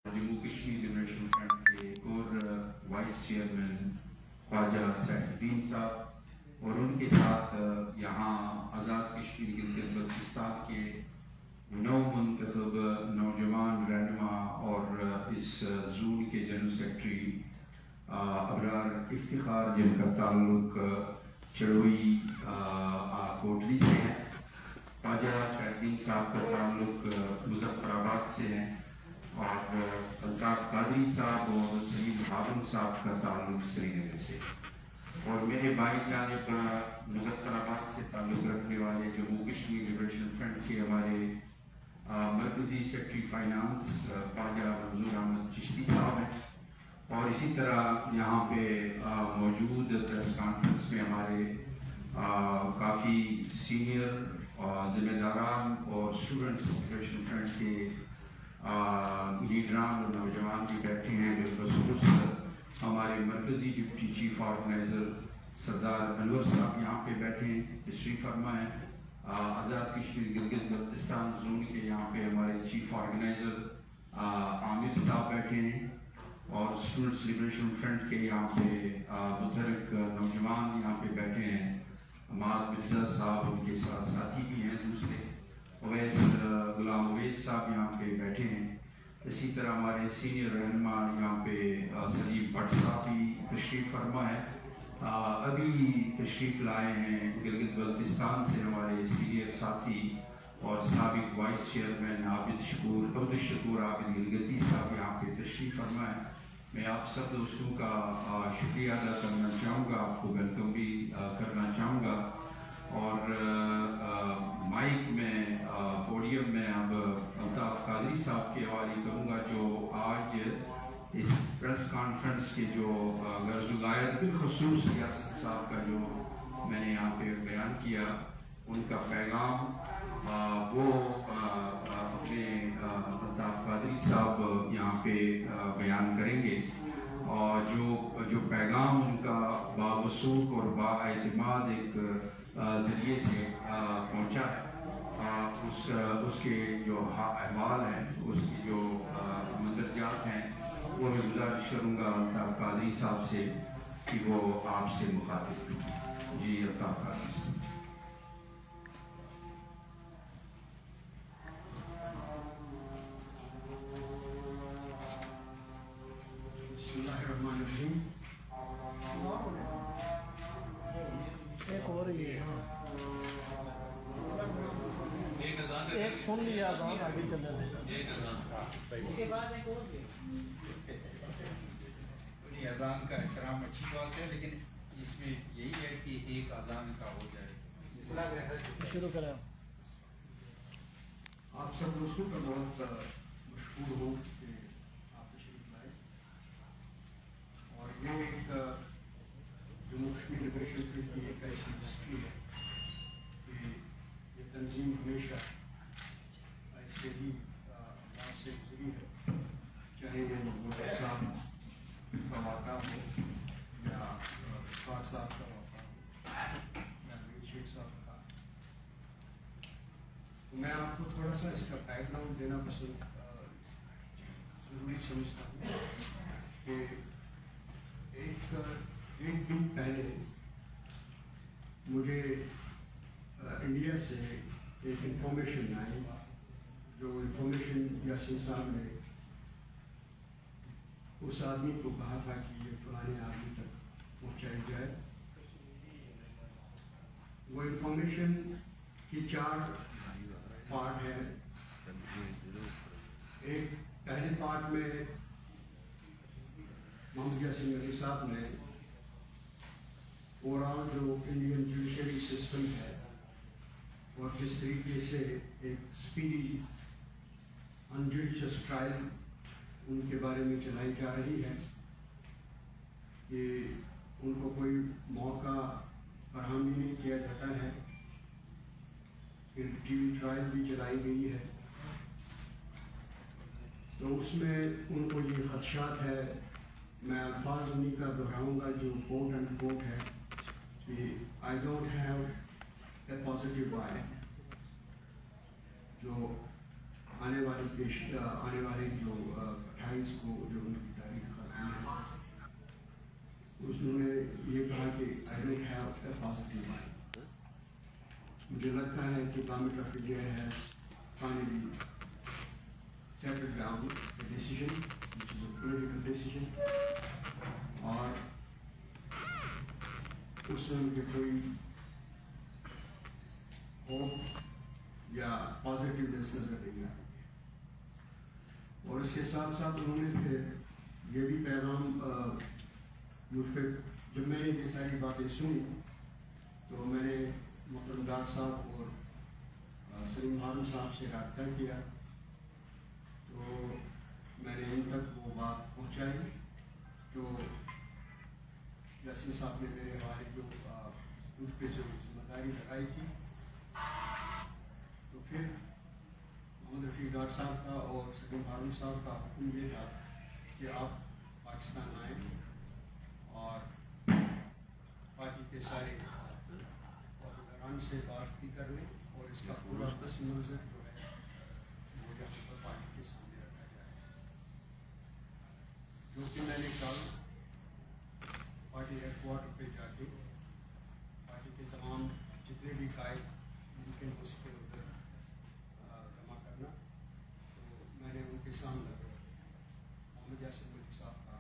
Jammu Kashmir liberation front کے ایک اور وائس چیئرمین خواجہ سیف الدین صاحب اور ان کے ساتھ یہاں آزاد کشمیر گلگت بلتستان کے نو منتخب نوجوان رہنما اور اس زون کے جنرل سیکرٹری ابرار افتخار جن کا تعلق چڑوئی کوٹلی سے ہے، خواجہ سیف الدین صاحب کا تعلق مظفر آباد سے ہے اور الطاف قادری صاحب اور سعید ہارون صاحب کا تعلق سری نگر سے، اور میرے بھائی جانب مظفر آباد سے تعلق رکھنے والے جموں کشمیر لبریشن فرنٹ کے ہمارے مرکزی سیکرٹری فائنانس خواجہ منظور احمد چشتی صاحب ہیں، اور اسی طرح یہاں پہ موجود پریس کانفرنس میں ہمارے کافی سینئر ذمہ داران اور اسٹوڈنٹس لبریشن فرنٹ کے لیڈران اور نوجوان بھی بیٹھے ہیں، بالخصوص ہمارے مرکزی ڈپٹی چیف آرگنائزر سردار انور صاحب یہاں پہ بیٹھے ہیں، تشریف فرما ہے۔ آزاد کشمیر گلگت بلتستان زون کے یہاں پہ ہمارے چیف آرگنائزر عامر صاحب بیٹھے ہیں، اور اسٹوڈنٹس لبریشن فرنٹ کے یہاں پہ متحرک نوجوان یہاں پہ بیٹھے ہیں، عماد مرزا صاحب ان کے ساتھ ساتھی بھی ہیں دوسرے، اویس غلام اویس صاحب یہاں پہ بیٹھے ہیں، اسی طرح ہمارے سینئر رہنما یہاں پہ سلیم بٹ صاحب بھی تشریف فرما ہے، ابھی تشریف لائے ہیں گلگت بلتستان سے ہمارے سینئر ساتھی اور سابق وائس چیئرمین عبد الشکور عابد گلگتی صاحب یہاں پہ تشریف فرما ہے۔ میں آپ سب دوستوں کا شکریہ ادا کرنا چاہوں گا، آپ کو ویلکم بھی کرنا چاہوں گا، اور مائک میں پوڈیم میں اب الطاف قادری صاحب کے حوالے کروں گا، جو آج اس پریس کانفرنس کے جو غرض و غایت بالخصوص ریاست صاحب کا جو میں نے یہاں پہ بیان کیا، ان کا پیغام وہ اپنے الطاف قادری صاحب یہاں پہ بیان کریں گے، اور جو پیغام ان کا باوثوق اور بااعتماد ایک ذریعے سے پہنچا ہے، اس کے جو احوال ہیں، اس کی جو مندرجات ہیں، وہ میں گزارش کروں گا الطاف قادری صاحب سے کہ وہ آپ سے مخاطب ہوں۔ جی الطاف قادری صاحب۔ بسم اللہ الرحمن الرحیم۔ ایک اور یہ ایک سن لیا اذان، آگے چلنے دیں۔ اس کے بعد ایک اور اذان کا احترام اچھی بات ہے، لیکن اس میں یہی ہے کہ ایک اذان کا ہو جائے۔ شروع کریں۔ آپ سب دوستوں کا بہت مشکور ہوں کہ آپ تشریف لائے، اور یہ ایک جموں کشمیر لبریشن فرنٹ کی ایک ایسی ہسٹری ہے کہ یہ تنظیم ہمیشہ ایسے ہی بات سے گزری ہے، چاہے وہ محمود صاحب کا واقعہ ہو یا اشفاق صاحب کا واقعہ ہو یا نوید شیخ صاحب کا۔ تو میں آپ کو تھوڑا سا اس کا بیک گراؤنڈ دینا پسند ضروری سمجھتا ہوں کہ ایک دن پہلے مجھے انڈیا سے ایک انفارمیشن آئی، جو انفارمیشن یاسین صاحب نے اس آدمی کو کہا تھا کہ یہ فلانے آدمی تک پہنچائی جائے۔ وہ انفارمیشن کی 4 پارٹ ہے۔ ایک پہلے پارٹ میں محمد یاسین علی صاحب نے اوور آل جو انڈین جوڈیشری سسٹم ہے اور جس طریقے سے ایک اسپیڈی انجوڈیشس ٹرائل ان کے بارے میں چلائی جا رہی ہے، کہ ان کو کوئی موقع فراہم ہی نہیں کیا جاتا ہے، پھر ٹی وی ٹرائل بھی چلائی گئی ہے، تو اس میں ان کو یہ خدشات ہے، میں الفاظ انہیں کا دہراؤں گا جو کوٹ اینڈ کوٹ ہے کہ I don't have a positive I, جو آنے والے جو 28 उन्होंने ये कहा कि I don't have a positive mind. मुझे लगता है कि government of India has finally settled down a decision which is a political decision, और उसमें मुझे कोई होप या पॉजिटिवनेस नजर नहीं आ रही है। और इसके साथ साथ उन्होंने फिर ये भी पैगाम मुझ पर, जब मैंने ये सारी बातें सुनी तो मैंने मोहतरमदार साहब और सलीम हारून साहब से रब्ता किया, तो मैंने इन तक वो बात पहुंचाई जो यासीन साहब ने मेरे हवाले जो मुझ पर जो जिम्मेदारी लगाई थी। तो फिर मोहम्मद रफ़ी डार साहब का और सलीम हारून साहब का हुक्म ये था कि आप पाकिस्तान आएँ और पार्टी के सारे अहदेदारान से बात भी कर लें और इसका पूरा पस मंज़र जो है वो यहाँ पर पार्टी के सामने रखा जाए, जो कि मैंने कल पार्टी हेडक्वार्टर पे जाके पार्टी के तमाम जितने भी कायद मुमकिन हो सके उधर जमा करना। तो मैंने उनके सामने मोहम्मद यासिन मलिक साहब का,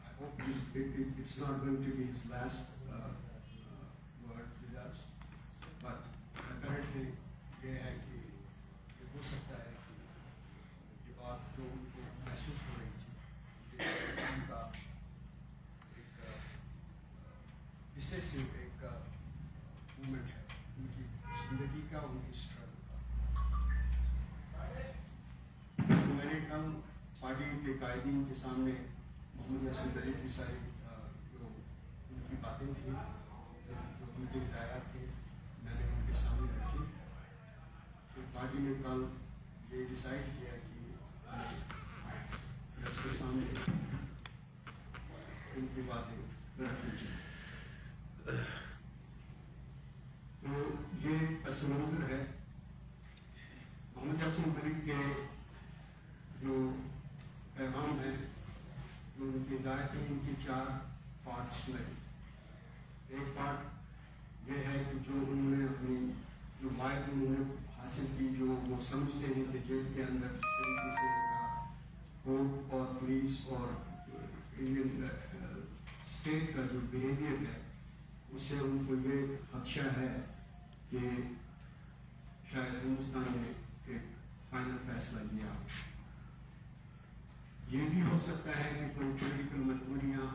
I hope it's not going to be his last word with us, but apparently ये है कि ये हो सकता है कि ये बात जो उनको महसूस हो रही थी ये उनका एक डिसेसिव एक मूवमेंट है उनकी जिंदगी का, उनकी स्ट्रगल का। तो मैंने कल पार्टी के कायदीन के सामने मोहम्मद यासिन मलिक की सारी जो उनकी बातें थी, जो उनके हिदायत थे, मैंने उनके सामने रखी। तो पार्टी ने कल ये डिसाइड किया कि प्रेस के सामने उनकी बातें रखनी चाहिए। तो ये पस मंज़र है मोहम्मद यासिन मलिक के जो पैगाम है, जो उनकी हिदायतें उनकी 4 पार्ट्स में। एक पार्ट ये है कि जो उन्होंने अपनी जो बाइक उन्होंने हासिल की, जो वो समझते हैं कि जेल के अंदर जिस तरीके से उनका कोर्ट और पुलिस और इंडियन स्टेट का जो बिहेवियर है, उससे उनको ये खदशा है कि शायद हिंदुस्तान ने एक फाइनल फैसला लिया। ये भी हो सकता है कि कोई पॉलिटिकल मजबूरियाँ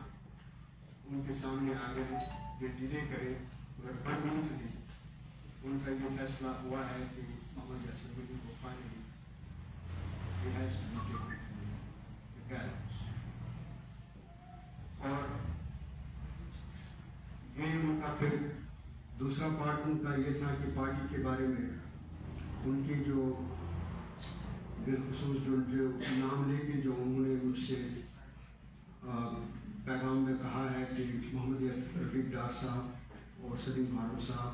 उनके सामने आ गए, ये डिले करे, मगर फंडामेंटली उनका ये फैसला हुआ है कि मोहम्मद यासिन मलिक को फाइनली और ये उनका फिर दूसरा पार्ट उनका ये था कि पार्टी के बारे में उनकी जो बिलखुसूस जो नाम लेके जो उन्होंने मुझसे पैगाम में कहा है कि मोहम्मद रफ़ी डार साहब और सलीम हारून साहब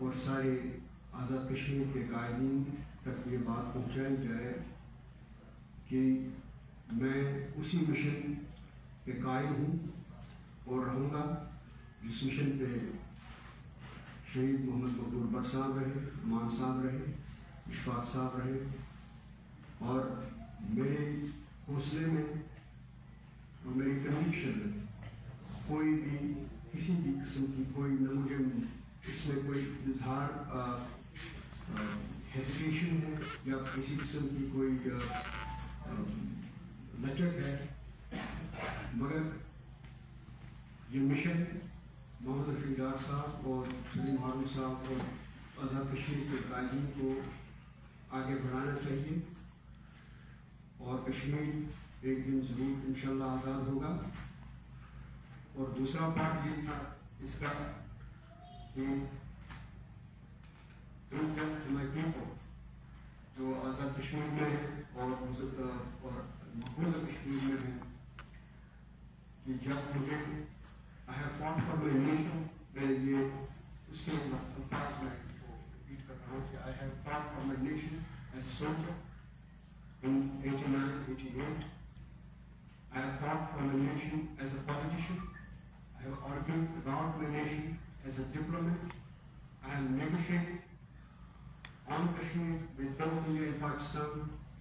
और सारे आज़ाद कश्मीर के कायदीन तक ये बात पहुँचाई जाए कि मैं उसी मिशन पे कायम हूँ और रहूँगा जिस मिशन पे शहीद मोहम्मद मकबूल भट्ट साहब रहे, मान साहब रहे, इशफाक साहब रहे, और मेरे हौसले में और मेरी कन्विक्शन में कोई भी किसी भी किस्म की कोई न मुझे इसमें कोई इजहार हेजिटेशन है या किसी किस्म की कोई लचक है, मगर ये मिशन मोहम्मद रफ़ी डार साहब और सलीम हारून साहब और आज़ाद कश्मीर के कायदीन को आगे बढ़ाना चाहिए और कश्मीर एक दिन ज़रूर इंशाल्लाह आज़ाद होगा। और दूसरा पार्ट ये था इसका कि जो आज़ाद कश्मीर में है और मकबूजा कश्मीर में है कि जब मुझे I have fought for my nation, मैं ये उसके अल्फाज में रिपीट कर रहा हूँ कि I have fought for my nation as a soldier in 89, 88. I have fought for my nation as a politician. I have argued about my nation as a diplomat. I have negotiated on Kashmir with both India and Pakistan.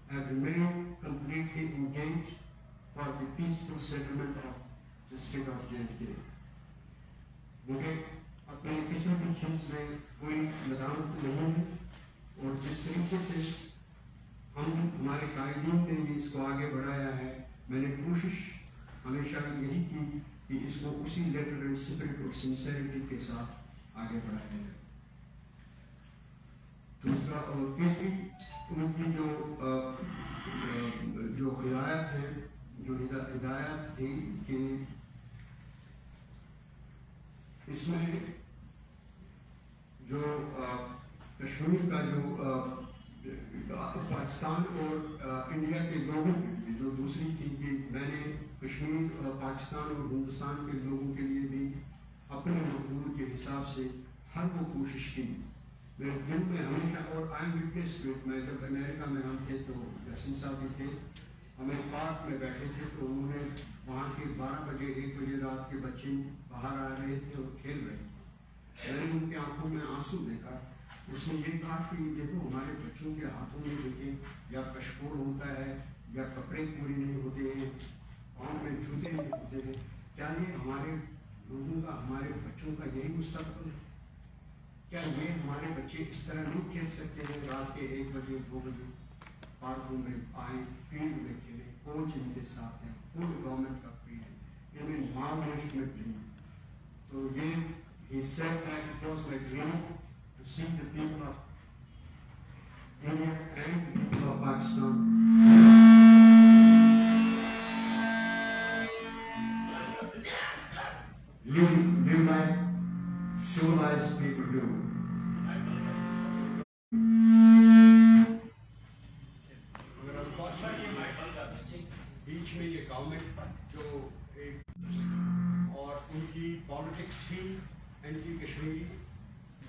I have remained completely engaged for the peaceful settlement of the state of J&K. मुझे अपने किसी भी चीज में कोई नदामत नहीं है और जिस तरीके से हमारे कायदीन ने इसको आगे बढ़ाया है, मैंने कोशिश हमेशा यही की कि इसको उसी लेटर एंड स्पिरिट और सिंसेरिटी के साथ आगे बढ़ाया जाए। दूसरा और तीसरी उनकी जो हिदायत है, जो हिदायत थी कि इसमें जो कश्मीर का जो पाकिस्तान और इंडिया के लोगों की जो दूसरी थी कि मैंने कश्मीर, पाकिस्तान और हिंदुस्तान के लोगों के लिए भी अपने मकबूल के हिसाब से हर वो कोशिश की। मेरे दिल में हमेशा, और I am witness to it, मैं जब अमेरिका में हम थे तो यासीन साहब भी थे, हमें पार्क में बैठे थे तो उन्होंने वहाँ के 12 बजे 1 बजे रात के बच्चे बाहर आ रहे थे और खेल रहे थे। मैंने उनके आंखों में आंसू देखा। उसने ये कहा कि देखो हमारे बच्चों के हाथों में देखें या कशकोल होता है या कपड़े पूरी नहीं होते हैं, पाँव में जूते नहीं होते हैं, क्या ये हमारे लोगों का, हमारे बच्चों का यही मुस्तकबिल है? क्या ये हमारे बच्चे इस तरह नहीं खेल सकते हैं रात के 1 बजे 2 बजे पार्कों में आए, फील्ड में खेले, कोच इनके साथ है, फुल गवर्नमेंट का फील्ड है, इनमें मैनेजमेंट नहीं है। तो ये he said that it was my dream to see the people of India and the people of Pakistan live like civilized people do. मगर अनफॉर्चुनेटली बीच में ये गवर्नमेंट जो एक और उनकी पॉलिटिक्स ही एंटी कश्मीरी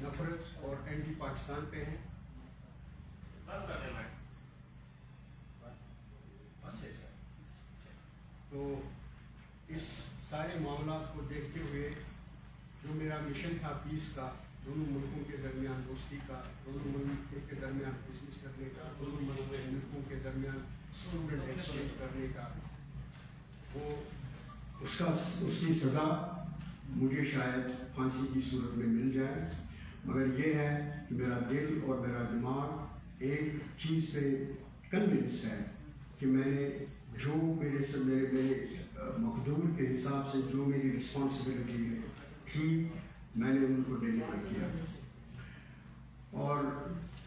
नफरत और एंटी पाकिस्तान पे है। तो इस सारे मामलात को देखते हुए जो मेरा मिशन था पीस का, दोनों मुल्कों के दरमियान दोस्ती का, दोनों मुल्कों के दरमियान बिजनेस करने का, दोनों मुल्कों के दरमियान स्टूडेंट एक्सचेंज करने का, वो उसकी सज़ा मुझे शायद फांसी की सूरत में मिल जाए। मगर ये है कि मेरा दिल और मेरा दिमाग एक चीज़ पे कन्विंस है कि मैंने जो मेरे मकदूर के हिसाब से जो मेरी रिस्पॉन्सिबिलिटी थी मैंने उनको डिलीवर किया। और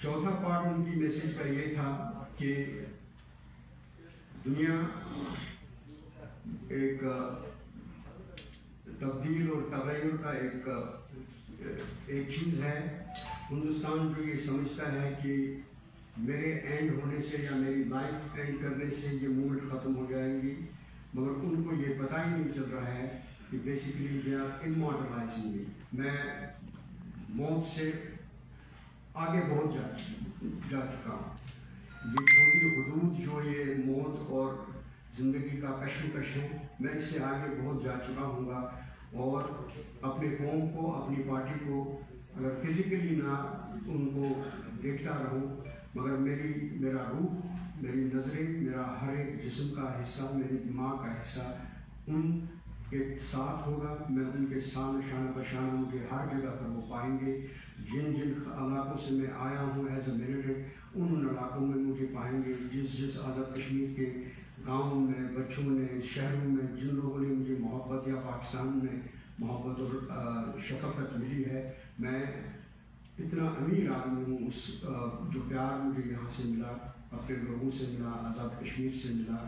चौथा पार्ट उनकी मैसेज का ये था कि दुनिया एक तब्दील और तगैर का एक चीज़ है। हिंदुस्तान जो ये समझता है कि मेरे एंड होने से या मेरी लाइफ एंड करने से ये मूवमेंट ख़त्म हो जाएंगी, मगर उनको ये पता ही नहीं चल रहा है कि बेसिकली दे आर इमॉर्टलाइजिंग मी। मैं मौत से आगे बहुत जा चुका हूँ। ये छोटी हुदूद जो ये मौत और ज़िंदगी का कश्मकश है, मैं इससे आगे बहुत जा चुका हूँगा। और अपने कौम को, अपनी पार्टी को अगर फिज़िकली ना उनको देखता रहूँ, मगर मेरा रूह, मेरी नज़रें, मेरा हर एक जिस्म का हिस्सा, मेरे दिमाग का हिस्सा उनके साथ होगा। मैं उनके सामने शाना बशाना मुझे हर जगह पर वो पाएंगे। जिन जिन इलाकों से मैं आया हूँ एज ए मिलिटेंट, उन इलाकों में मुझे पाएंगे। जिस आज़ाद कश्मीर के गाँव में, बच्चों ने, शहरों में जिन लोगों ने मुझे मोहब्बत या पाकिस्तान में मोहब्बत और शफकत मिली है, मैं इतना अमीर आदमी हूँ। उस जो प्यार मुझे यहाँ से मिला, अपने लोगों से मिला, आज़ाद कश्मीर से मिला,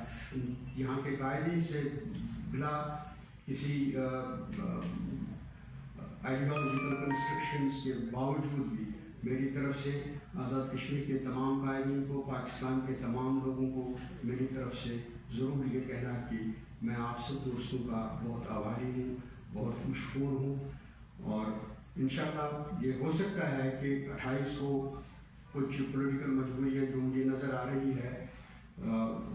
यहाँ के कायदे से मिला, किसी आइडियोलॉजिकल कंस्ट्रक्शंस के बावजूद भी मेरी तरफ से आज़ाद कश्मीर के तमाम कायदीन को, पाकिस्तान के तमाम लोगों को मेरी तरफ से ज़रूर ये कहना कि मैं आप सब दोस्तों का बहुत आभारी हूँ, बहुत मशहूर हूँ। और इंशाअल्लाह ये हो सकता है कि 28 को कुछ पॉलिटिकल मजबूरियाँ जो मुझे नज़र आ रही है,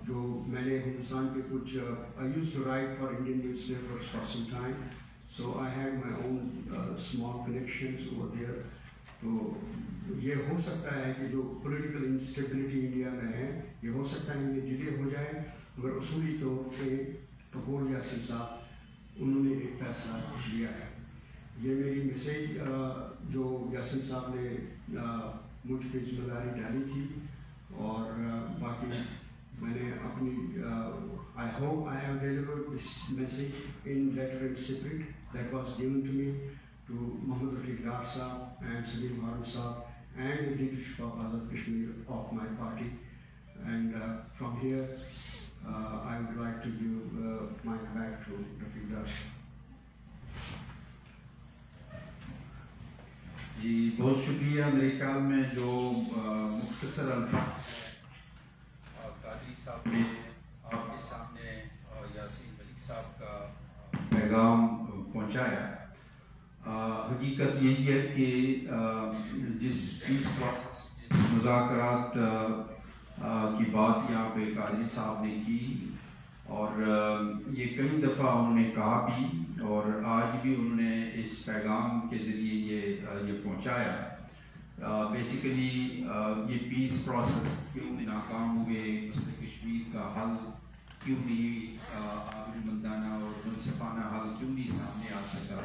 जो मैंने हिंदुस्तान के कुछ I used to write for Indian newspapers for some time, so I had my own small connections over there. तो ये हो सकता है कि जो पॉलिटिकल इंस्टेबिलिटी इंडिया में है, ये हो सकता है ये डिले हो जाए, मगर उसूली तौर पे कपूर यासिन साहब उन्होंने एक फैसला लिया है. ये मेरी मैसेज जो यासिन साहब ने मुझ पे जिम्मेदारी डाली थी, और बाकी मैंने अपनी I hope I have delivered this message in letter and spirit that was given to me to Muhammad Rafiq Dar Sahab and Salim Harun Sahab and the leadership of Azad Kashmir of my party. And from here, I would like to give my back to Rafiq Dar Sahab. जी बहुत शुक्रिया. मेरे ख्याल में जो मुख्तसर अल्फाज कादरी साहब ने आपके सामने यासीन मलिक साहब का पैगाम पहुंचाया. हकीकत यही है कि जिस पीस प्रोसेस जिस मुज़ाकरात की बात यहाँ पे कादरी साहब ने की, और ये कई दफ़ा उन्होंने कहा भी, और आज भी उन्होंने इस पैगाम के ज़रिए ये पहुँचाया. बेसिकली ये पीस प्रोसेस क्यों नाकाम हुए, मसले कश्मीर का हल क्यों नहीं आबिरुमंदाना और मुनसिफाना हल क्यों नहीं सामने आ सका,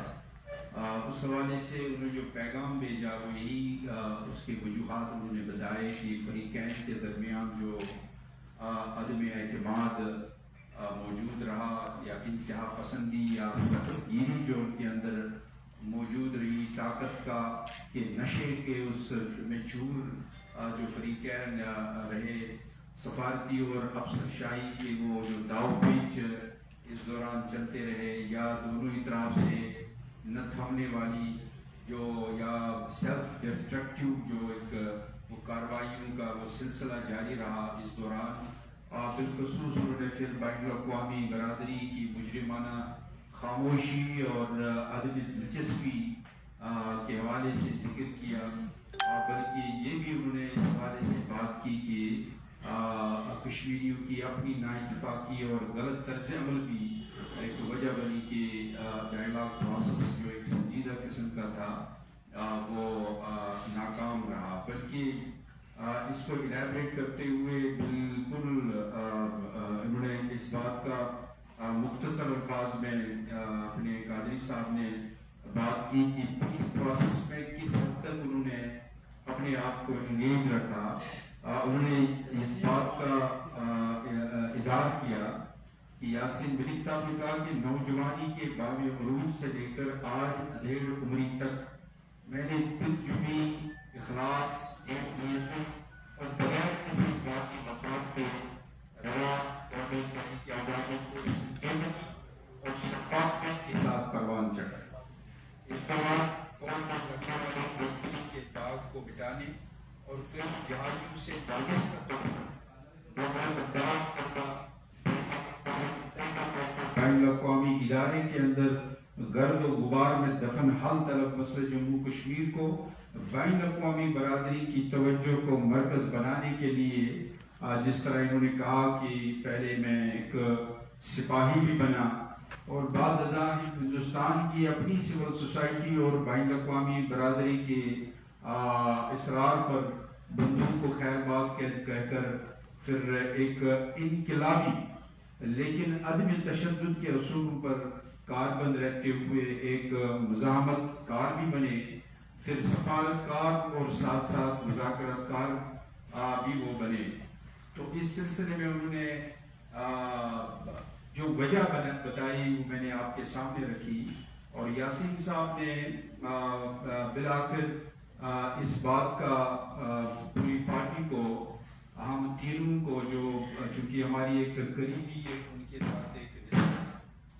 उस हवाले से उन्होंने जो पैगाम भेजा वो यही उसके वजूहात उन्होंने बताए कि फरीकैन के दरमियान जो अदम एतमाद मौजूद रहा, या इंतहा पसंदी या सख्तगिरी जो उनके अंदर मौजूद रही, ताकत का के नशे के उस में चूर जो फरीकैन रहे, सफारती और अफसरशाही के वो जो दाव पेच इस दौरान चलते रहे, या दोनों ही तरफ से न थमने वाली जो या सेल्फ डिस्ट्रक्टिव जो एक वो कार्रवाइयों का वो सिलसिला जारी रहा इस दौरान. बिलखसूस उन्होंने फिर बैन अवी बरदरी की मुजरिमाना खामोशी और अदम दिलचस्पी के हवाले से जिक्र किया, बल्कि ये भी उन्होंने इस हवाले से बात की कि कश्मीरियों की अपनी नाइतफाकी और गलत तर्ज अमल भी एक वजह बनी कि डायलॉग प्रोसेस जो एक संजीदा किस्म का था वो नाकाम रहा. बल्कि इसको इलेबरेट करते हुए बिल्कुल उन्होंने इस बात का मुख्तसर अल्फाज में अपने कादरी साहब ने बात की कि इस प्रोसेस में किस हद तक उन्होंने अपने आप को इंगेज रखा. उन्होंने इस बात का इज़हार किया कि यासीन मलिक साहब ने कहा कि नौजवानी के बाब उरूज से लेकर आज अधेड़ उम्री तक मैंने दिलजुबी, इखलास, और बगैर किसी बात की मफाद के रवा करने की आज़ादी को और शफाफत के साथ परवान चढ़ा. इस दौरान कौम में लगने वाले गलती के दाग को मिटाने और कई जहाज़ों से दानिश का बैन अवी इदारे के अंदर गर्द व गुबार में दफन हल तलब मसले जम्मू कश्मीर को बैन अवी बरादरी की तवज्जो को मरकज बनाने के लिए जिस तरह इन्होंने कहा कि पहले मैं एक सिपाही भी बना, और बाद हिंदुस्तान की अपनी सिविल सोसाइटी और बैन अवी बरादरी के इसरार पर बंदूक को खैरबाग कहकर फिर एक इनकलाबी लेकिन अदम तशद्दुद के असूलों पर कारबंद रहते हुए एक मुज़ाहमत कार भी बने, फिर सफारतकार और साथ साथ मुज़ाकरतकार भी वो बने. तो इस सिलसिले में उन्होंने जो वजह बताई वो मैंने आपके सामने रखी, और यासीन साहब ने बिलाखिर इस बात का पूरी पार्टी को, हम तीनों को, जो चूँकि हमारी एक करीबी उनके साथ एक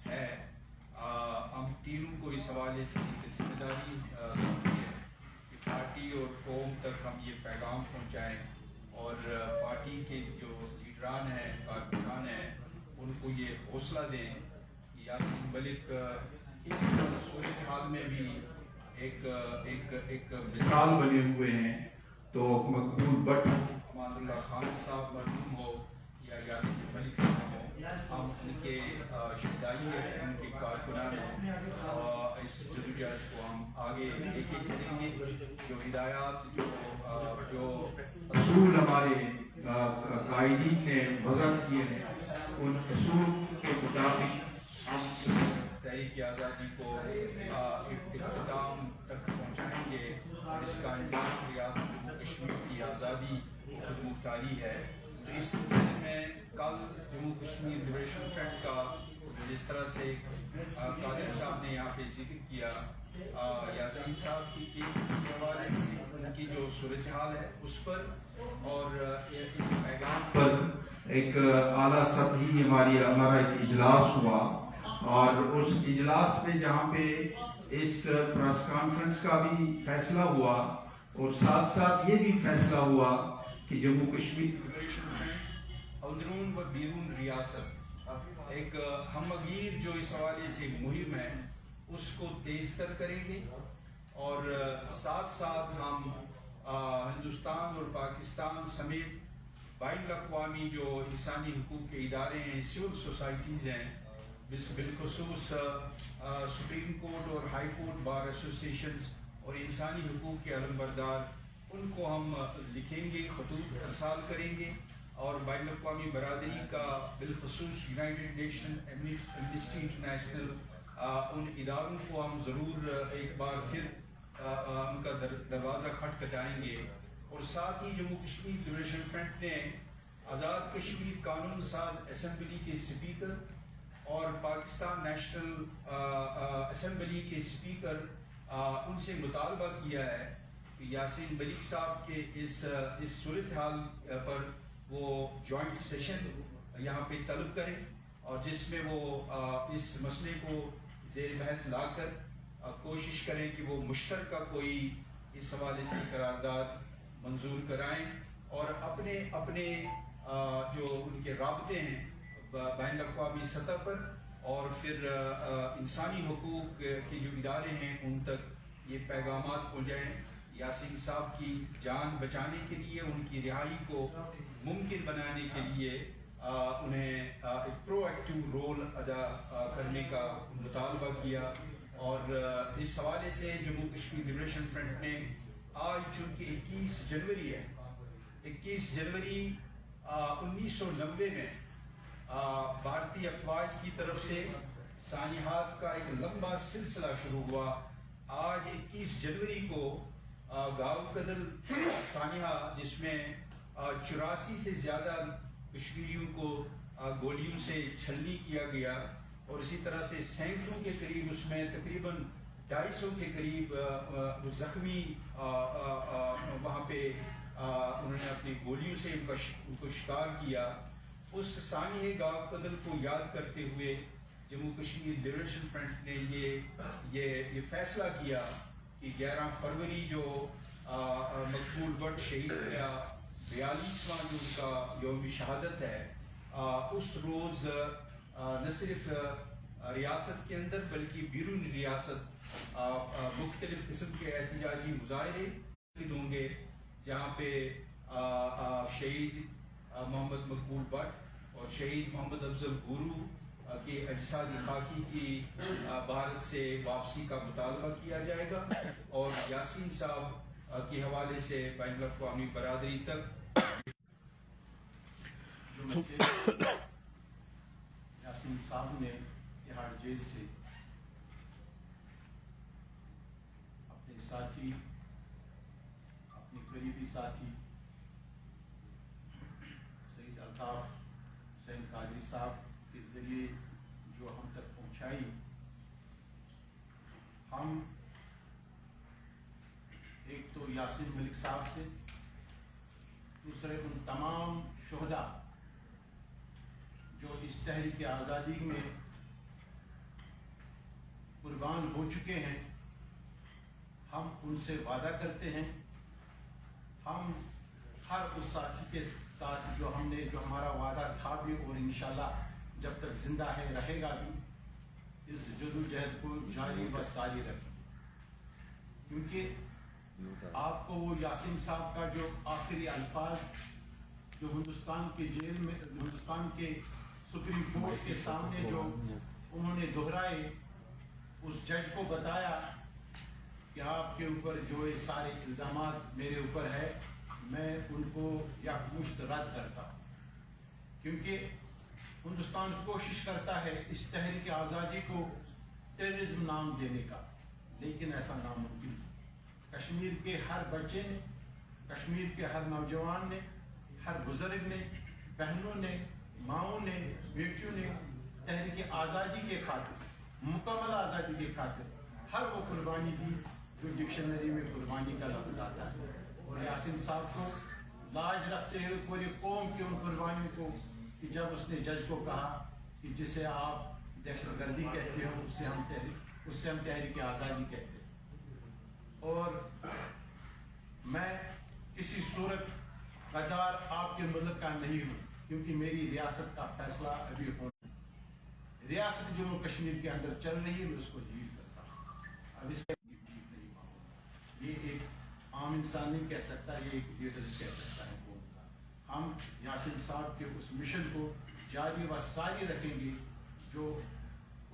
है, हम तीनों को इस हवाले से एक जिम्मेदारी समझी है कि पार्टी और कौम तक हम ये पैगाम पहुँचाएँ, और पार्टी के जो लीडरान हैं, कारकुनान हैं, उनको ये हौसला दें कि यासीन मलिक इस सूरत हाल में भी एक मिसाल बने हुए हैं. तो मकबूल भट्ट, अमानुल्लाह खान साहब मरहूम हो या यासीन मलिक साहब हो, کے شہدائی ہے ان کے کارکنان ہیں، اس جدوجہد کو ہم آگے لے کے چلیں گے. جو ہدایات جو اصول ہمارے قائدین نے وضع کیے ہیں ان اصول کے مطابق ہم تحریک آزادی کو اختتام تک پہنچائیں گے اور اس کا انجام ریاست جموں کشمیر کی آزادی خود مختاری ہے. تو اس سلسلے میں کل جموں کشمیر لبریشن فرنٹ کا جس طرح سے قادر صاحب نے یہاں پہ ذکر کیا یاسین صاحب کی کیسز کے حوالے سے ان کی جو صورتحال ہے اس پر اور اس پیغام پر ایک اعلیٰ سطحی ہمارا ایک اجلاس ہوا اور اس اجلاس میں جہاں پہ اس پریس کانفرنس کا بھی فیصلہ ہوا اور ساتھ ساتھ یہ بھی فیصلہ ہوا کہ جموں کشمیر لبریشن فرنٹ اندرون و بیرون ریاست ایک ہمگیر جو اس حوالے سے مہم ہے اس کو تیز تر کریں گے اور ساتھ ساتھ ہم ہندوستان اور پاکستان سمیت بین الاقوامی جو انسانی حقوق کے ادارے ہیں سول سوسائٹیز ہیں بالخصوص سپریم کورٹ اور ہائی کورٹ بار ایسوسیشنز اور انسانی حقوق کے علمبردار ان کو ہم لکھیں گے خطوط ارسال کریں گے اور بین الاقوامی برادری کا بالخصوص یونائٹڈ نیشن ایمنسٹی انٹرنیشنل ان اداروں کو ہم ضرور ایک بار پھر ان کا دروازہ کھٹکھٹائیں گے. اور ساتھ ہی جموں کشمیر لبریشن فرنٹ نے آزاد کشمیر قانون ساز اسمبلی کے اسپیکر اور پاکستان نیشنل اسمبلی کے اسپیکر ان سے مطالبہ کیا ہے کہ یاسین ملک صاحب کے اس صورتحال پر وہ جوائنٹ سیشن یہاں پہ طلب کریں اور جس میں وہ اس مسئلے کو زیر بحث لا کر کوشش کریں کہ وہ مشترکہ کوئی اس حوالے سے قرارداد منظور کرائیں اور اپنے جو ان کے رابطے ہیں بین الاقوامی سطح پر اور پھر انسانی حقوق کے جو ادارے ہیں ان تک یہ پیغامات پہنچائیں. یاسین صاحب کی جان بچانے کے لیے ان کی رہائی کو ممکن بنانے کے لیے انہیں ایک پرو ایکٹیو رول ادا کرنے کا مطالبہ کیا اور اس حوالے سے جموں کشمیر لبریشن فرنٹ نے آج چونکہ 21 جنوری ہے 21 جنوری 1990 میں بھارتی افواج کی طرف سے سانحات کا ایک لمبا سلسلہ شروع ہوا. آج 21 جنوری کو گاؤں قدل سانحہ جس میں 84 سے زیادہ کشمیریوں کو گولیوں سے چھلنی کیا گیا اور اسی طرح سے سینکڑوں کے قریب اس میں تقریباً 250 کے قریب زخمی وہاں پہ انہوں نے اپنی گولیوں سے ان کو شکار کیا. اس سانحہ گاؤں قدل کو یاد کرتے ہوئے جموں کشمیر لبریشن فرنٹ نے یہ فیصلہ کیا کہ 11 فروری جو مقبول بٹ شہید ہوا 42واں جو ان کا یوم شہادت ہے اس روز نہ صرف ریاست کے اندر بلکہ بیرون ریاست مختلف قسم کے احتجاجی مظاہرے ہوں گے جہاں پہ شہید محمد مقبول بٹ اور شہید محمد افضل گورو کی اجسادی خاکی کی بھارت سے واپسی کا مطالبہ کیا جائے گا اور یاسین صاحب کے حوالے سے بین الاقوامی برادری تک یاسین صاحب نے تہاڑ جیل سے اپنے ساتھی اپنے قریبی ساتھی سید الطاف حسین قادری صاحب کے ذریعے جو ہم تک پہنچائی ہم ایک تو یاسین ملک صاحب سے دوسرے ان تمام شہداء جو اس تحریک آزادی میں قربان ہو چکے ہیں ہم ان سے وعدہ کرتے ہیں ہم ہر اس ساتھی کے ساتھ جو ہمارا وعدہ تھا بھی اور انشاءاللہ جب تک زندہ ہے رہے گا بھی اس جدوجہد کو جاری و ساری رکھیں کیونکہ آپ کو وہ یاسین صاحب کا جو آخری الفاظ جو ہندوستان کے جیل میں ہندوستان کے सुप्रीम कोर्ट के सामने जो उन्होंने दोहराए, उस जज को बताया कि आपके ऊपर जो ये सारे इल्जामात मेरे ऊपर है, मैं उनको यकमुश्त रद्द करता हूँ, क्योंकि हिंदुस्तान कोशिश करता है इस तहरीक आज़ादी को टेररिज्म नाम देने का, लेकिन ऐसा नामुमकिन है। कश्मीर के हर बच्चे ने, कश्मीर के हर नौजवान ने, हर बुजुर्ग ने, बहनों ने, माओं ने, बेटियों ने तहरीक आज़ादी के खातिर, मुकम्मल आज़ादी के खातिर हर वो कुर्बानी दी जो डिक्शनरी में कुर्बानी का लफ्ज आता है। और यासीन साहब को लाज रखते हुए पूरी कौम की उन कुर्बानियों को, कि जब उसने जज को कहा कि जिसे आप दहशतगर्दी कहते हो उससे हम तहरीक आज़ादी कहते हैं, और मैं किसी सूरत गद्दार आपके मुल्क का नहीं हूँ, क्योंकि मेरी रियासत का फैसला अभी होना है। रियासत जम्मू कश्मीर के अंदर चल रही है, मैं उसको लीड करता हूँ। अब इसके नहीं मांगूंगा। ये एक आम इंसान नहीं कह सकता, ये एक लीडर कह सकता है कौम का। हम यासीन साहब के उस मिशन को जारी व सारी रखेंगे जो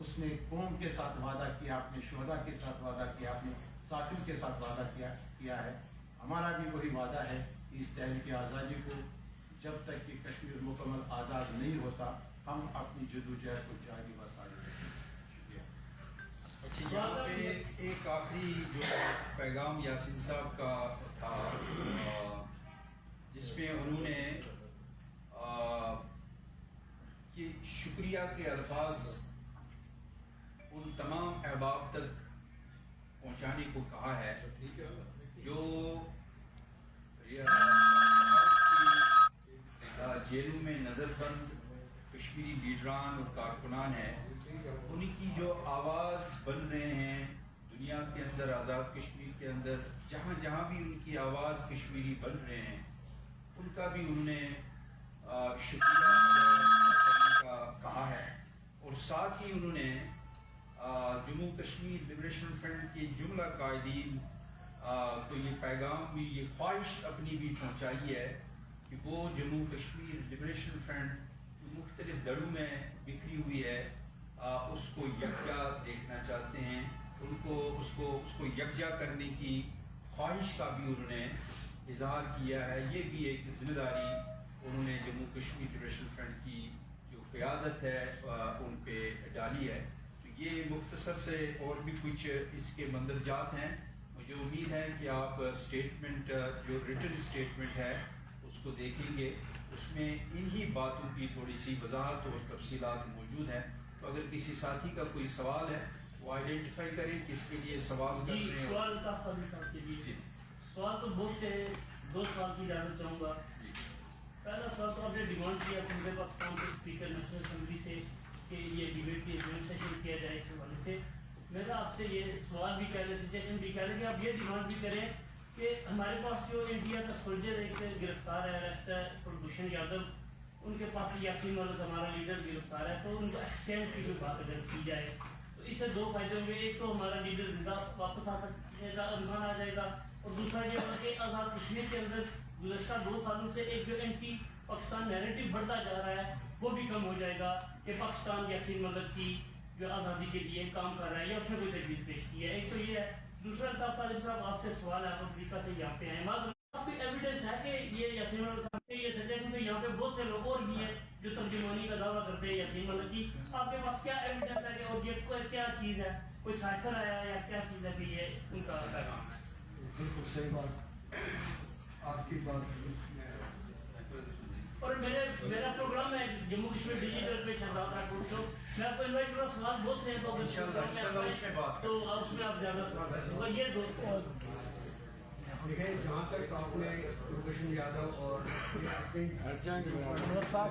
उसने कौम के साथ वादा किया, अपने शोहदा के साथ वादा किया, अपने साथियों के साथ वादा किया है। हमारा भी वही वादा है कि इस तहरीक आज़ादी को जब तक कि कश्मीर मुकम्मल आज़ाद नहीं होता, हम अपनी जदोजहद को जारी व सारी रखेंगे। अच्छा, यहाँ पे एक आखिरी जो पैगाम यासीन साहब का था, जिसमें उन्होंने कि शुक्रिया के अल्फाज उन तमाम अहबाब तक पहुँचाने को कहा है जो जेलों में नज़रबंद कश्मीरी लीडरान और कारकुनान हैं, उनकी जो आवाज़ बन रहे हैं दुनिया के अंदर, आज़ाद कश्मीर के अंदर, जहाँ जहाँ भी उनकी आवाज़ कश्मीरी बन रहे हैं, उनका भी उन्होंने शुक्रिया करने का कहा है। और साथ ही उन्होंने जम्मू कश्मीर लिबरेशन फ्रंट के जुमला कायदीन को ये पैगाम भी, ये ख्वाहिश अपनी भी पहुँचाई है कि वो जम्मू कश्मीर लिबरेशन फ्रंट मुख्तलिफ दड़ों में बिखरी हुई है, उसको यकजा देखना चाहते हैं, उसको यकजा करने की ख्वाहिश का भी उन्होंने इजहार किया है। ये भी एक जिम्मेदारी उन्होंने जम्मू कश्मीर लिबरेशन फ्रंट की जो क़यादत है उन पे डाली है। तो ये मुख्तसर से और भी कुछ इसके मंदरजात हैं। मुझे उम्मीद है कि आप स्टेटमेंट, जो रिटन स्टेटमेंट है, उसको देखेंगे। उसमें इन्हीं बातों की थोड़ी सी वजाहत और तफसीलात मौजूद हैं। तो अगर किसी साथी का कोई सवाल है वो आइडेंटिफाई करें किसके लिए सवाल कर रहे हैं। सवाल का साहब के लिए सवाल तो बहुत से, 2 सवाल की इजाज़त चाहूँगा। पहला सवाल तो आपने डिमांड किया पूरे पाकिस्तान के स्पीकर नेशनल असेंबली से कि ये डिबेट की जॉइंट सेशन किया जाए। इस हवाले से मेरा आपसे ये सवाल भी कह रहे, सजेशन भी कह रहे कि आप ये डिमांड भी करें कि हमारे पास जो इंडिया का सोल्जर एक गिरफ्तार है, अरेस्ट है, कुलभूषण यादव, उनके पास यासीन मलिक हमारा लीडर गिरफ्तार है, तो उनको एक्सटेंड की कोई बात अगर की जाए तो इससे 2 फायदे होंगे। एक तो हमारा लीडर जिंदा वापस आ सकेगा, अनुमान आ जाएगा, और दूसरा ये होगा कि आज़ाद कश्मीर के अंदर गुज़श्ता 2 सालों से एक जो एंटी पाकिस्तान नैरेटिव बढ़ता जा रहा है वो भी कम हो जाएगा कि पाकिस्तान यासीन मलिक की जो आज़ादी के लिए काम कर रहा है या उसने कोई तजवीज़ पेश की है। एक तो ये है। दूसरा तालिब साहब आपसे सवाल है, आप अफ्रीका से यहाँ पे हैं, कोई एविडेंस है कि ये यासीन मलिक साहब के ये सजा, क्योंकि यहाँ पे बहुत से लोग और भी हैं जो तर्जुमानी का दावा करते हैं यासीन मलिक की, आपके पास क्या एविडेंस है कि और ये क्या चीज़ है, कोई साइफर आया है या क्या चीज़ है कि ये उनका पैगाम है? बिल्कुल सही बात, आपकी बात। और मेरा प्रोग्राम है जम्मू कश्मीर डिजिटल पे शहजाद राठौर शो, मैं आपको इनवाइट करूँगा। सवाल बहुत से हैं तो उसमें आप ज़्यादा सवाल कर सकते। ये 2 देखिए, जहाँ तक आपने कुलभूषण यादव और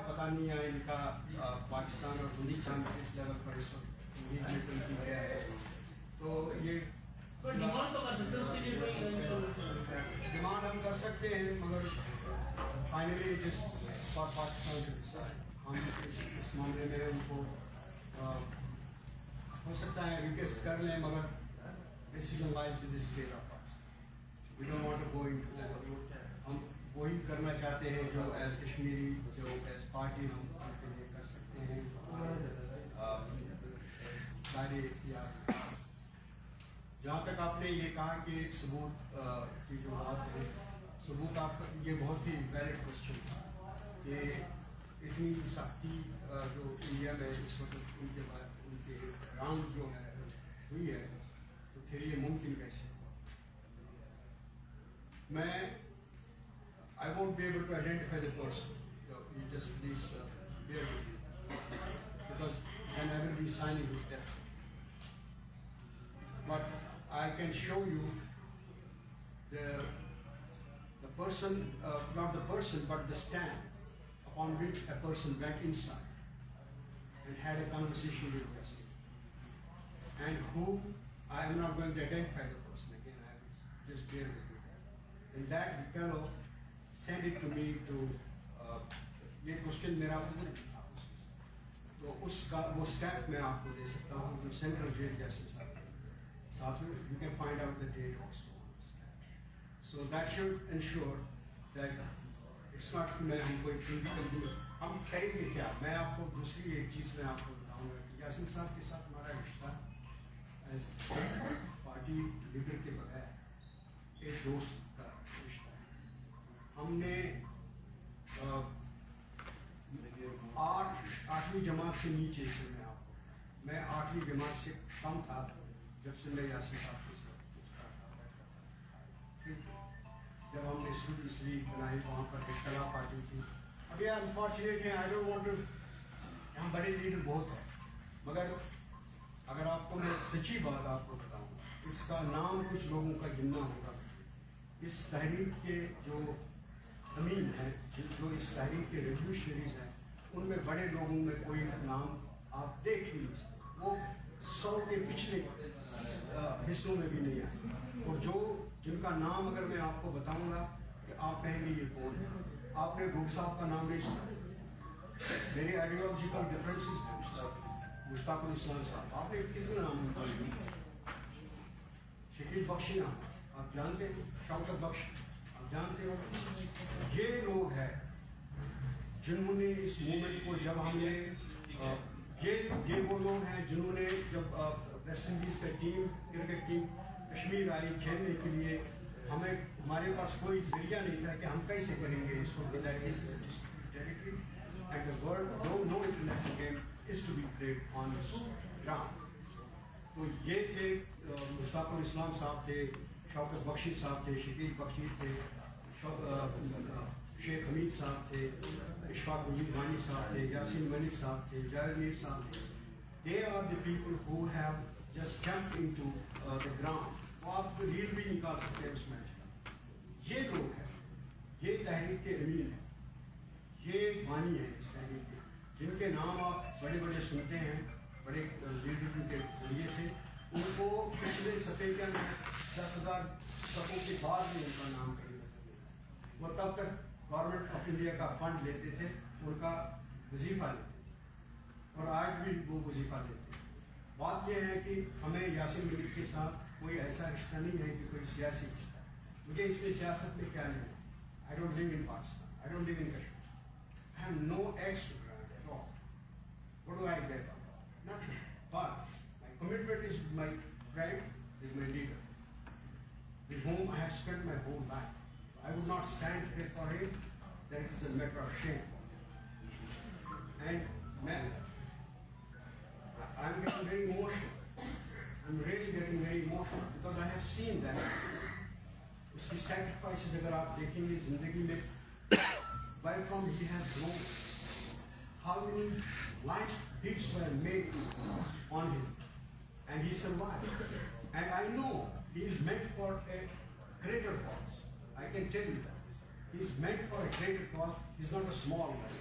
पता नहीं है इनका पाकिस्तान और हिंदुस्तान किस लेवल पर इस वक्त किया है, तो ये डिमांड तो कर सकते हैं, उसके लिए कोई डिमांड हम कर सकते हैं, मगर फाइनली जिस पाकिस्तान के हम इस मामले में उनको हो सकता है रिक्वेस्ट कर लें, मगर decision lies with the state of Pakistan. We don't want to go into that. हम वही करना चाहते हैं जो एज कश्मीरी, जो एज पार्टी हम उनके लिए कर सकते हैं। जहाँ तक आपने ये कहा कि सबूत की जो बात है, सबूत आपका ये बहुत ही वैलिड क्वेश्चन था कि इतनी सख्ती जो इंडिया में इस वक्त उनके बाद उनके राउंड जो है हुई है, तो फिर ये मुमकिन कैसे हुआ? मैं I won't be able to identify the person. You just please bear with me, because then I will be signing his death certificate. But I can show you the person, not the person, but the stand upon which a person went inside and had a conversation with the person. And who, I am not going to identify the person again, I will just bear with you. And that fellow send it to me to ये question मेरा उधर भी था, तो उसका वो step मैं आपको दे सकता हूँ जो सेंट्रल जेल जैसे साथ में you can find out the date also on the step. So that should ensure that it's not मैं हमको एक फिजिकल हम करेंगे क्या, मैं आपको दूसरी एक चीज़ मैं आपको बताऊँगा कि यासीन साहब के साथ हमारा रिश्ता एज पार्टी लीडर के बगैर एक दोस्त का रिश्ता है। हमने 8वीं जमात से नीचे से मैं 8वीं जमात से कम था जब से मैं यासीन साहब के साथ जब हमने स्टूडेंट्स लीग बनाई, वहाँ पर एक कला पार्टी थी। अभी अनफॉर्चुनेट है, आई डोंट वांट टू, यहाँ बड़े लीडर बहुत हैं, मगर अगर आपको मैं सच्ची बात आपको बताऊँ, इसका नाम कुछ लोगों का गिनना होगा। इस तहरीक के जो अमीन हैं, जो इस तहरीक के रेवोल्यूशनरीज हैं, उनमें बड़े लोगों में कोई नाम आप देख ही नहीं सकते, वो 100 के पिछले हिस्सों में भी नहीं आए। और जो जिनका नाम अगर मैं आपको बताऊंगा कि आप कहेंगे ये कौन है, आपने गुड साहब का नाम नहीं सुना, मेरे आइडियोलॉजिकल डिफरेंसेस हैं, मुश्ताकुल इस्लाम साहब, आपने कितने नाम सुना? शकील बख्शी नाम आप जानते हैं, शौकत बख्श आप जानते हो। ये लोग हैं जिन्होंने इस मूवमेंट को, जब हमने ये वो लोग हैं जिन्होंने जब वेस्ट इंडीज़ का टीम, क्रिकेट टीम कश्मीर आई खेलने के लिए, हमारे पास कोई जरिया नहीं था कि हम कैसे करेंगे इसको, territory and the world no international game is to be played on this ground. तो ये थे मुश्ताकुल इस्लाम साहब थे, शौकत बख्शी साहब थे, शकील बख्शी थे, शेख हमीद साहब थे, इशफाक वानी साहब थे, यासीन मलिक साहब थे, जावेद मीर साहब थे। They are the people who have just jumped into the ground. वो आप रील भी निकाल सकते हैं उस मैच का। ये लोग हैं, ये तहरीक के अमीन हैं, ये बानी हैं इस तहरीक के, जिनके नाम आप बड़े बड़े सुनते हैं, बड़े लीडरों के जरिए से। उनको पिछले सफे के अंदर 10,000 सफों के बाद भी उनका नाम कहीं नजर नहीं आया। वो तब तक गवर्नमेंट ऑफ इंडिया का फंड लेते थे, उनका वजीफा लेते थे, और आज भी वो वजीफा लेते हैं। बात यह है कि हमें यासीन मलिक के साथ कोई ऐसा रिश्ता नहीं है कि कोई सियासी रिश्ता है। मुझे इसलिए सियासत में क्या नहीं है। I don't live in Pakistan, I don't live in Kashmir, I have no axe to grind at all. What do I get? Nothing. But my commitment is my friend, is my leader, with whom I have spent my whole life. I would not stand today for him, then it is a matter of shame for me. And I'm getting very emotional. I'm really getting very emotional because I have seen that. उसकी sacrifices अगर आप देखेंगे जिंदगी में, where from he has grown, how many life deeds were made on him, and he survived. And I know he is meant for a greater cause. I can tell you that. He is meant for a greater cause. He's not a small guy.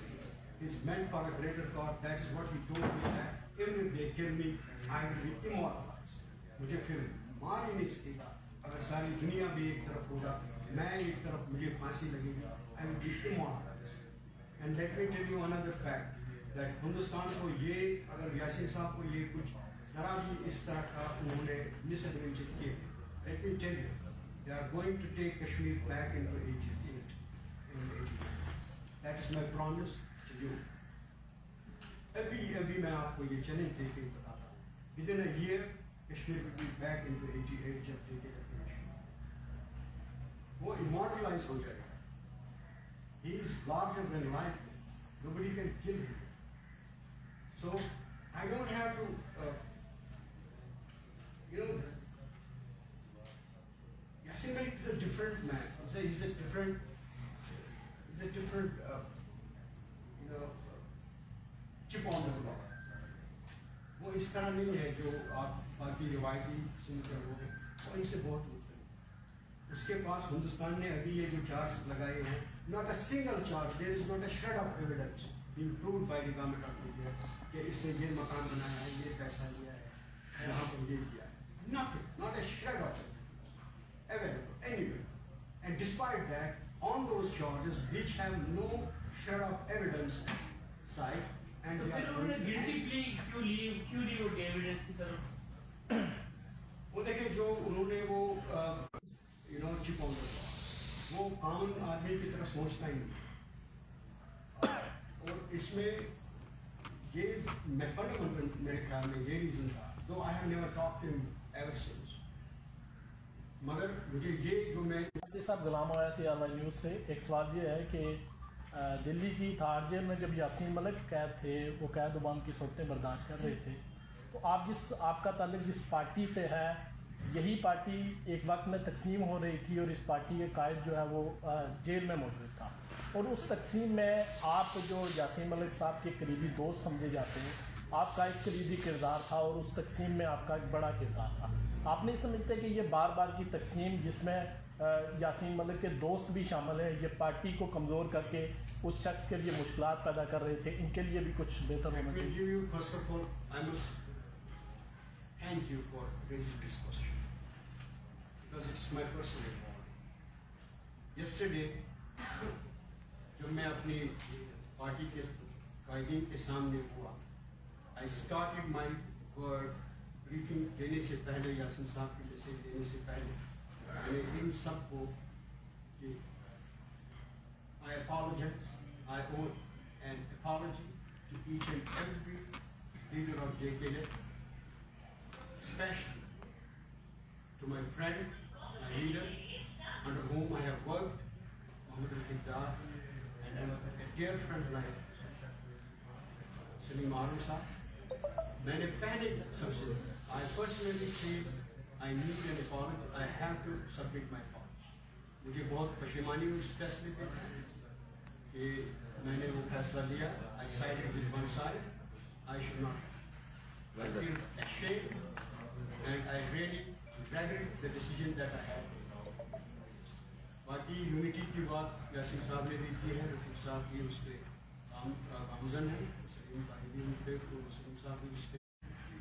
He's meant for a greater cause. That is what he told me, that even if they kill me, I will be immortalized. मुझे फिर मार ही नहीं सकेगा। अगर सारी दुनिया भी एक तरफ होगा, मैं एक तरफ, मुझे फांसी लगेगी, I will be immortalized. And let me tell you another fact. that Hindustan को ये, अगर यासीन साहब को ये कुछ जरा भी इस तरह का उन्होंने मिसएडवेंचर किए, let me tell you, they are going to take Kashmir back into 88 in 89. That is my promise to you. अभी मैं आपको ये चैलेंज देके बताता हूँ, within a year Kashmir will be back into 88 जब take it approach. वो immortalize हो जाएगा. He is larger than life. Nobody can kill him. So I don't have to, Yasin Malik is a different man. He's a different, chip on the block. वो इस तरह नहीं है जो आप बाकी रिवायती सुनते हो, वो इनसे बहुत मुख्तलिफ. उसके पास हिंदुस्तान ने अभी ये जो चार्ज लगाए हैं, not a single charge, there is not a shred of evidence being proved by the government of India कि इसने ये मकान बनाया है, ये पैसा लिया है, यहाँ पर ये किया है. Nothing, not a shred of it available anywhere. And despite that, on those charges which have no shred of evidence side, and तो they फिर are उन्होंने गिल्टी प्ली क्यों ली वो एविडेंस की तरफ? वो देखें जो उन्होंने वो चिप ऑन द ब्लॉक, वो कॉमन आदमी की तरह सोचता ही नहीं. और इसमें ये मैं फंडामेंटल मेरे ख्याल में ये रीजन था, दो I have never talked him ever since. मगर मुझे ये जो मैं साहब गुलाम आया सी ऑनलाइन न्यूज़ से एक सवाल ये है कि दिल्ली की थार जेल में जब यासीन मलिक कैद थे, वो कैद उबाम की सूरतें बर्दाश्त कर रहे थे, तो आपका ताल्लुक जिस पार्टी से है, यही पार्टी एक वक्त में तकसीम हो रही थी और इस पार्टी के कायद जो है वो जेल में मौजूद था, और उस तकसीम में आप जो यासीन मलिक साहब के करीबी दोस्त समझे जाते हैं, आपका एक करीबी किरदार था और उस तकसीम में आपका एक बड़ा किरदार था. आप नहीं समझते कि ये बार बार की तकसीम जिसमें यासीन मलिक के दोस्त भी शामिल हैं, ये पार्टी को कमज़ोर करके उस शख्स के लिए मुश्किलात पैदा कर रहे थे, इनके लिए भी कुछ बेहतर होना चाहिए? First of all, I must thank you for raising this question because it's my personal involvement. Yesterday, जब मैं अपनी पार्टी के कायदीन के सामने हुआ, I started my briefing देने से पहले, यासीन साहब की मैसेज देने से पहले, मैंने इन सबको कि I apologize, I owe an apology to each and every leader of JKF, especially to my friend, my leader, under whom I have worked, Mohammed al-Fiddar, and a dear friend like Salim Arun Sahab. मैंने पहले सबसे I personally feel I need an apology. I have to submit my apology. मुझे बहुत परेशानी हुई इस फैसले पे कि मैंने वो फैसला लिया. I sided with one side. I should not. I feel ashamed and I really regret the decision that I had. बाकी यूनिटी की बात यासीन साहब ने भी की है, रफीक साहब भी उस पर गामजन है, सलीम भाई भी उन पर, तो सलीम साहब भी उस पर.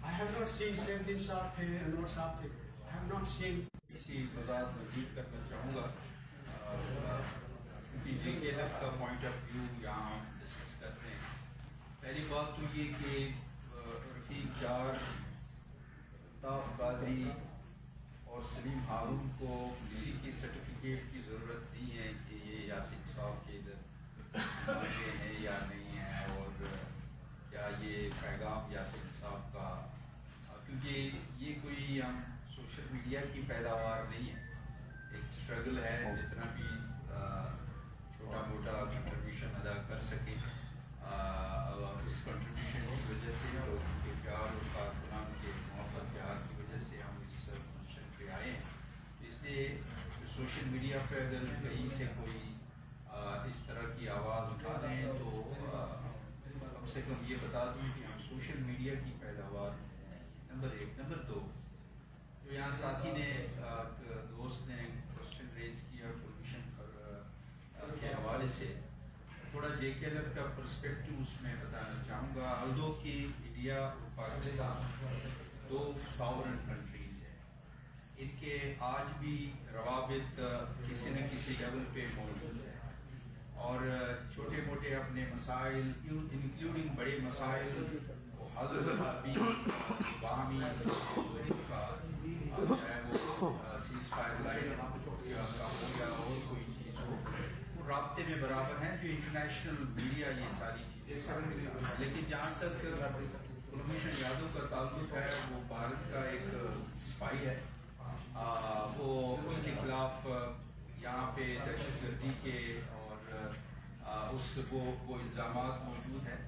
I have not seen Saifuddin साहब थे, अनवर साहब थे. I have not seen. इसी वजाहत मज़ीद करना चाहूँगा क्योंकि JKF का पॉइंट ऑफ व्यू यहाँ हम डिस्कस करते हैं. पहली बात तो ये कि रफ़ीक डार, ताफ कादरी और सलीम हारून को किसी की सर्टिफिकेट की ज़रूरत नहीं है कि ये यासीन साहब के इधर मांगे हैं या नहीं है, और क्या ये पैगाम यासीन साहब का, क्योंकि ये कोई हम सोशल मीडिया की पैदावार नहीं है. एक स्ट्रगल है, जितना भी छोटा मोटा कंट्रीब्यूशन अदा कर सके, उस कंट्रीब्यूशन की वजह से लोगों के प्यार और कारकुनान के मोहब्बत प्यार की वजह से हम इस फंक्शन पे आए हैं. इसलिए सोशल मीडिया पे अगर कहीं से कोई इस तरह की आवाज़ उठा रहे हैं तो कम से कम ये बता दूं कि हम सोशल मीडिया की पैदावार नहीं. नंबर एक. नंबर दो, जो यहाँ साथी ने दोस्त ने क्वेश्चन रेज किया परमिशन के हवाले से, थोड़ा JKF का पर्सपेक्टिव उसमें बताना चाहूँगा. अल्दो कि इंडिया और पाकिस्तान दो सॉवरेन कंट्रीज हैं, इनके आज भी रवाबित किसी न किसी लेवल पे मौजूद है, और छोटे मोटे अपने मसाइल इंक्लूडिंग बड़े मसाइल को हल भी बाहमी का, चाहे वो सीज फायर लाइन का हो गया और कोई चीज़ हो, वो राब्ते में बराबर हैं. जो इंटरनेशनल मीडिया ये सारी चीज़ें, लेकिन जहाँ तक कुलभूषण यादव का ताल्लुक है, वो भारत का एक اسپائی ہے. وہ اس کے خلاف یہاں پہ دہشت گردی کے اور وہ الزامات موجود ہیں,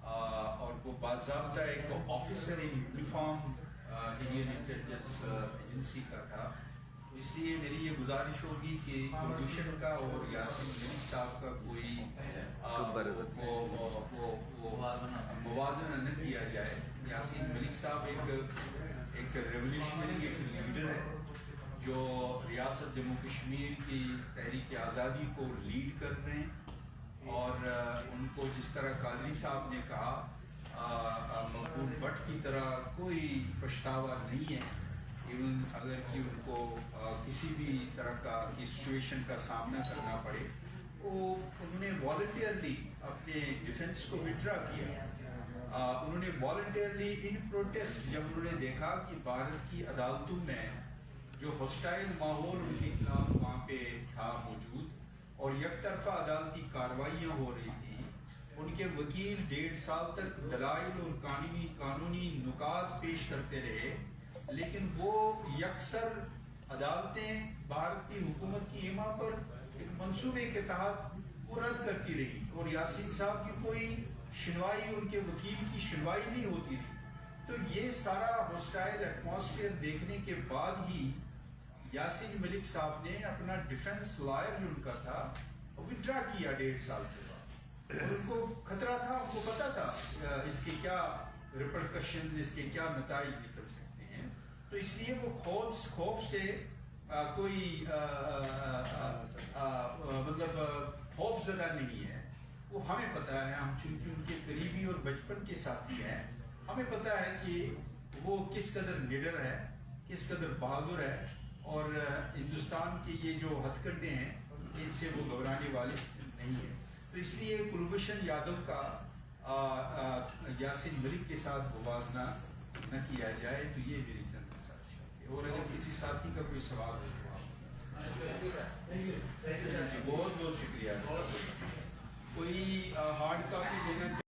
اور وہ باضابطہ ایک آفیسر ان یونیفارم انڈین انٹیلیجنس ایجنسی کا تھا. اس لیے میری یہ گزارش ہوگی کہ کلبھوشن کا اور یاسین ملک صاحب کا کوئی موازنہ نہ کیا جائے. یاسین ملک صاحب ایک ریولیوشنری ایک لیڈر ہے جو ریاست جموں کشمیر کی تحریک آزادی کو لیڈ کر رہے ہیں, اور ان کو جس طرح قادری صاحب نے کہا مقبول بٹ کی طرح کوئی پچھتاوا نہیں ہے ایون اگر کہ ان کو کسی بھی طرح کی سچویشن کا سامنا کرنا پڑے. انہوں نے والنٹیئرلی اپنے ڈیفنس کو وڈرا کیا. انہوں نے والنٹیئرلی ان پروٹیسٹ جب انہوں نے دیکھا کہ بھارت کی عدالتوں میں جو ہاسٹائل ماحول ان کے خلاف وہاں پہ تھا موجود اور یک طرفہ عدالتی کارروائیاں ہو رہی تھیں, ان کے وکیل 1.5 سال تک دلائل اور قانونی نکات پیش کرتے رہے, لیکن وہ یکسر عدالتیں بھارت کی حکومت کی ایما پر ایک منصوبے کے تحت رد کرتی رہی, اور یاسین صاحب کی کوئی سنوائی, ان کے وکیل کی سنوائی نہیں ہوتی رہی. تو یہ سارا ہاسٹائل ایٹماسفیئر دیکھنے کے بعد ہی یاسین ملک صاحب نے اپنا ڈیفنس لائر جو ان کا تھا وڈرا کیا 1.5 سال کے بعد. اور ان کو خطرہ تھا, ان کو پتا تھا اس کے کیا ریپرکشنز, اس کے کیا نتائج نکل سکتے ہیں. تو اس لیے وہ خوف سے کوئی مطلب خوف زدہ نہیں ہے. وہ ہمیں پتہ ہے, ہم چونکہ ان کے قریبی اور بچپن کے ساتھی ہیں, ہمیں پتہ ہے کہ وہ کس قدر نڈر ہے, کس قدر بہادر ہے, اور ہندوستان کے یہ جو ہتھ کنڈے ہیں ان سے وہ گھبرانے والے نہیں ہیں. تو اس لیے کلبھوشن یادو کا یاسین ملک کے ساتھ موازنہ نہ کیا جائے. تو یہ میری چند گزارش ہے, اور اگر کسی ساتھی کا کوئی سوال ہو تو آپ بہت بہت شکریہ. کوئی ہارڈ کاپی لینا